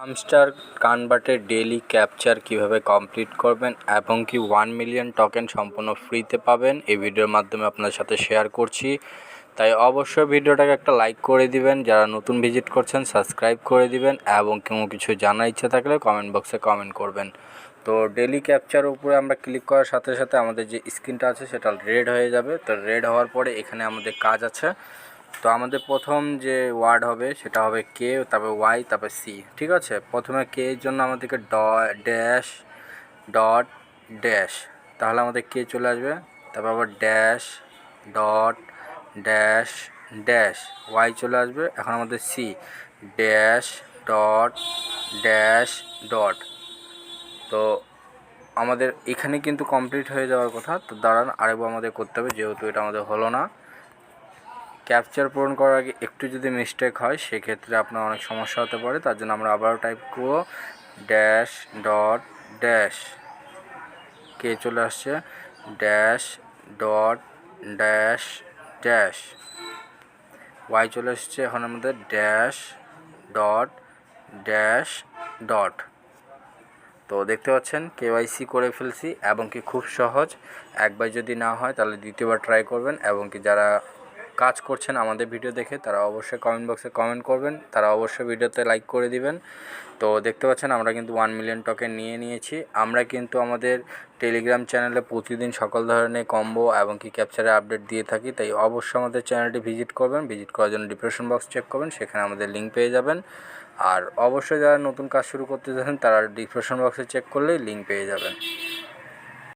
Hamster কনভার্টের daily capture কিভাবে complete করবেন এবং কি 1 মিলিয়ন টোকেন সম্পূর্ণ ফ্রিতে পাবেন এই ভিডিওর মাধ্যমে আপনার সাথে শেয়ার করছি। তাই অবশ্যই ভিডিওটাকে একটা লাইক করে দিবেন, যারা নতুন ভিজিট করছেন সাবস্ক্রাইব করে দিবেন এবং কোনো কিছু জানার ইচ্ছা থাকলে কমেন্ট বক্সে কমেন্ট করবেন। তো ডেইলি ক্যাপচার উপরে আমরা ক্লিক করার সাথে সাথে আমাদের যে স্ক্রিনটা আছে সেটা রেড হয়ে যাবে। তো রেড হওয়ার পরে এখানে আমাদের কাজ আছে। তো আমাদের প্রথম যে ওয়ার্ড হবে সেটা হবে কে, তারপর ওয়াই, তারপর সি। ঠিক আছে, প্রথমে কে এর জন্য আমাদেরকে ড্যাশ ডট ড্যাশ, তাহলে আমাদের কে চলে আসবে। তারপর আবার dash dot dash dash Y চলে আসবে। এখন আমাদের C dash dot dash dot. তো আমাদের এখানে কিন্তু কমপ্লিট হয়ে যাওয়ার কথা। তো দাঁড়ান আরেকবার আমাদের করতে হবে, যেহেতু এটা আমাদের হলো না। ক্যাপচার পূরণ করার আগে একটু যদি মিস্টেক হয় সেক্ষেত্রে আপনার অনেক সমস্যা হতে পারে। তার জন্য আমরা আবারও টাইপ করব ড্যাশ ডট ড্যাশ, কে চলে আসছে, dash dot dash dash Y চলে আসছে। এখন আমাদের ড্যাশ ডট ড্যাশ ডট। তো দেখতে পাচ্ছেন কেওয়াইসি করে ফেলছি এবং কি খুব সহজ। একবার যদি না হয় তাহলে দ্বিতীয়বার ট্রাই করবেন এবং কি যারা কাজ করছেন আমাদের ভিডিও দেখে তারা অবশ্যই কমেন্ট বক্সে কমেন্ট করবেন, তারা অবশ্যই ভিডিওতে লাইক করে দিবেন। তো দেখতে পাচ্ছেন আমরা কিন্তু 1 মিলিয়ন টোকেন নিয়ে নিয়েছি। আমরা কিন্তু আমাদের টেলিগ্রাম চ্যানেলে প্রতিদিন সকল ধরনের কম্বো এবং কি ক্যাপচারের আপডেট দিয়ে থাকি। তাই অবশ্যই আমাদের চ্যানেলটি ভিজিট করবেন। ভিজিট করার জন্য ডিসক্রিপশন বক্স চেক করবেন, সেখানে আমাদের লিঙ্ক পেয়ে যাবেন। আর অবশ্যই যারা নতুন কাজ শুরু করতে চান তারা ডিসক্রিপশন বক্সে চেক করলেই লিঙ্ক পেয়ে যাবেন।